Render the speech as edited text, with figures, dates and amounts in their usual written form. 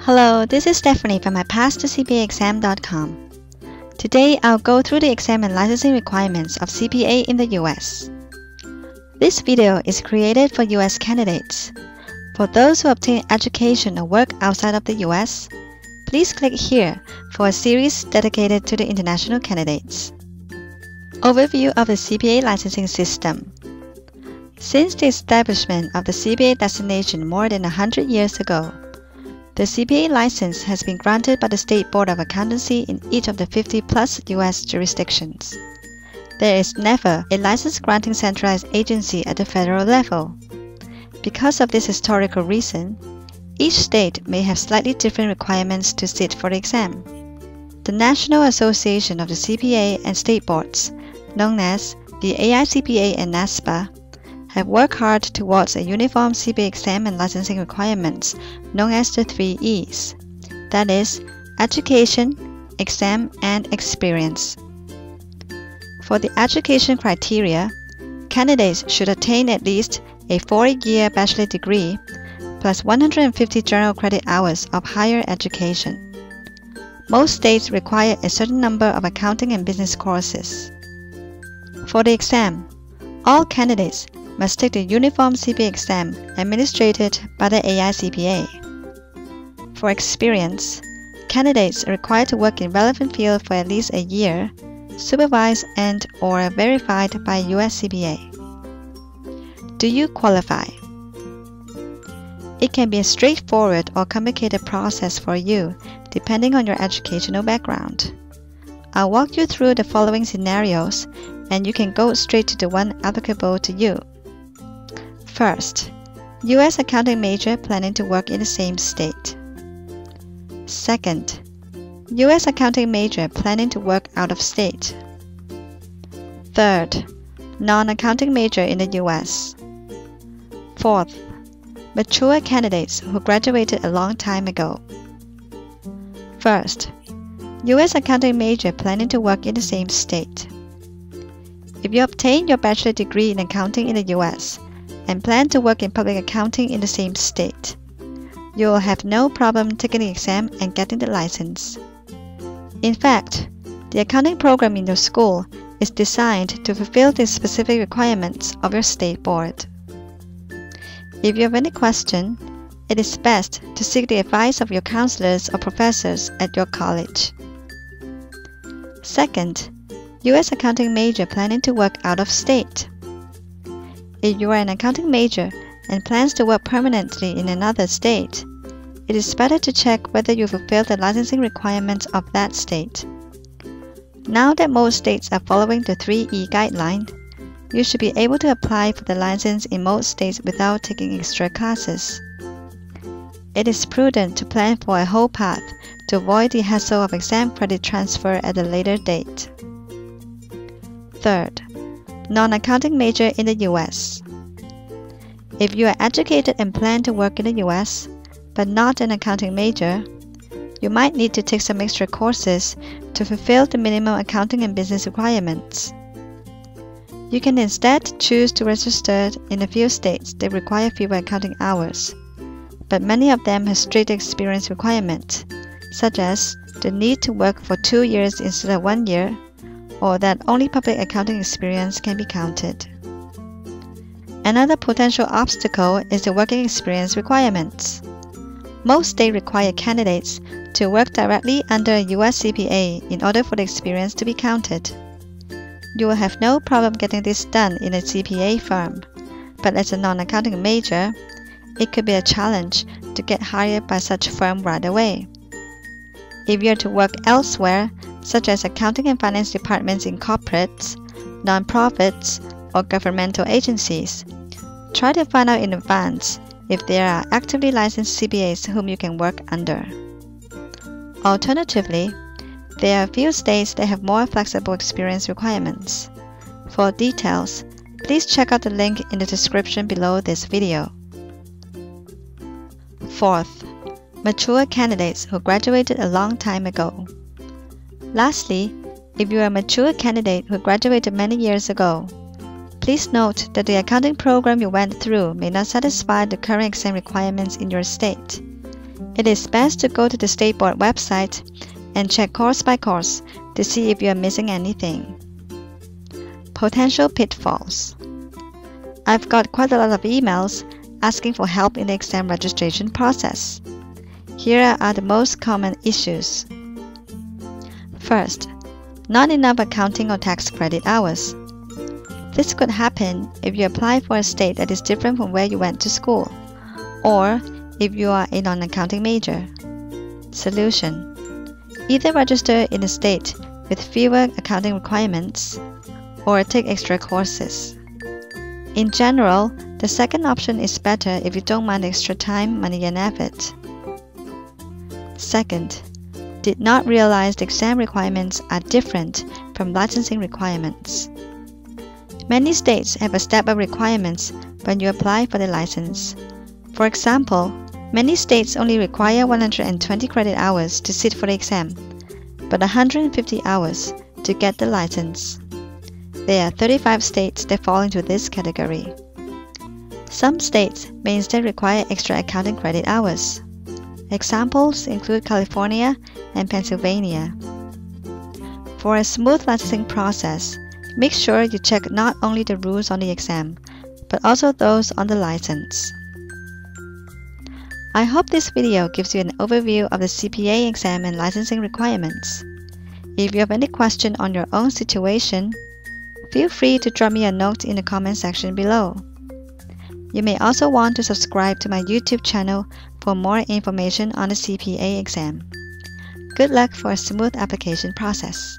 Hello, this is Stephanie from mypastthecpaexam.com. Today I'll go through the exam and licensing requirements of CPA in the US. This video is created for US candidates. For those who obtain education or work outside of the US, please click here for a series dedicated to the international candidates. Overview of the CPA licensing system. Since the establishment of the CPA designation more than 100 years ago, the CPA license has been granted by the State Board of Accountancy in each of the 50-plus U.S. jurisdictions. There is never a license-granting centralized agency at the federal level. Because of this historical reason, each state may have slightly different requirements to sit for the exam. The National Association of the CPA and State Boards, known as the AICPA and NASBA, have worked hard towards a uniform CPA exam and licensing requirements known as the 3 E's, that is, education, exam, and experience. For the education criteria, candidates should attain at least a 4-year bachelor degree plus 150 general credit hours of higher education. Most states require a certain number of accounting and business courses. For the exam, all candidates must take the uniform CPA exam administered by the AICPA. For experience, candidates are required to work in relevant field for at least a year, supervised and/or verified by US CPA. Do you qualify? It can be a straightforward or complicated process for you, depending on your educational background. I'll walk you through the following scenarios, and you can go straight to the one applicable to you. First, U.S. accounting major planning to work in the same state. Second, U.S. accounting major planning to work out of state. Third, non-accounting major in the U.S. Fourth, mature candidates who graduated a long time ago. First, U.S. accounting major planning to work in the same state. If you obtain your bachelor degree in accounting in the U.S., and plan to work in public accounting in the same state, you will have no problem taking the exam and getting the license. In fact, the accounting program in your school is designed to fulfill the specific requirements of your state board. If you have any question, it is best to seek the advice of your counselors or professors at your college. Second, U.S. accounting major planning to work out of state. If you are an accounting major and plans to work permanently in another state, it is better to check whether you fulfill the licensing requirements of that state. Now that most states are following the 3E guideline, you should be able to apply for the license in most states without taking extra classes. It is prudent to plan for a whole path to avoid the hassle of exam credit transfer at a later date. Third, non-accounting major in the U.S. If you are educated and plan to work in the U.S., but not an accounting major, you might need to take some extra courses to fulfill the minimum accounting and business requirements. You can instead choose to register in a few states that require fewer accounting hours, but many of them have strict experience requirements, such as the need to work for 2 years instead of 1 year, or that only public accounting experience can be counted. Another potential obstacle is the working experience requirements. Most states require candidates to work directly under a US CPA in order for the experience to be counted. You will have no problem getting this done in a CPA firm, but as a non-accounting major, it could be a challenge to get hired by such a firm right away. If you are to work elsewhere, such as accounting and finance departments in corporates, non-profits, or governmental agencies, try to find out in advance if there are actively licensed CPAs whom you can work under. Alternatively, there are a few states that have more flexible experience requirements. For details, please check out the link in the description below this video. Fourth, mature candidates who graduated a long time ago. Lastly, if you are a mature candidate who graduated many years ago, please note that the accounting program you went through may not satisfy the current exam requirements in your state. It is best to go to the State Board website and check course by course to see if you are missing anything. Potential pitfalls. I've got quite a lot of emails asking for help in the exam registration process. Here are the most common issues. First, not enough accounting or tax credit hours. This could happen if you apply for a state that is different from where you went to school, or if you are a non-accounting major. Solution: either register in a state with fewer accounting requirements, or take extra courses. In general, the second option is better if you don't mind extra time, money, and effort. Second, did not realize the exam requirements are different from licensing requirements. Many states have a step of requirements when you apply for the license. For example, many states only require 120 credit hours to sit for the exam, but 150 hours to get the license. There are 35 states that fall into this category. Some states may instead require extra accounting credit hours. Examples include California and Pennsylvania. For a smooth licensing process, make sure you check not only the rules on the exam, but also those on the license. I hope this video gives you an overview of the CPA exam and licensing requirements. If you have any question on your own situation, feel free to drop me a note in the comment section below. You may also want to subscribe to my YouTube channel for more information on the CPA exam. Good luck for a smooth application process.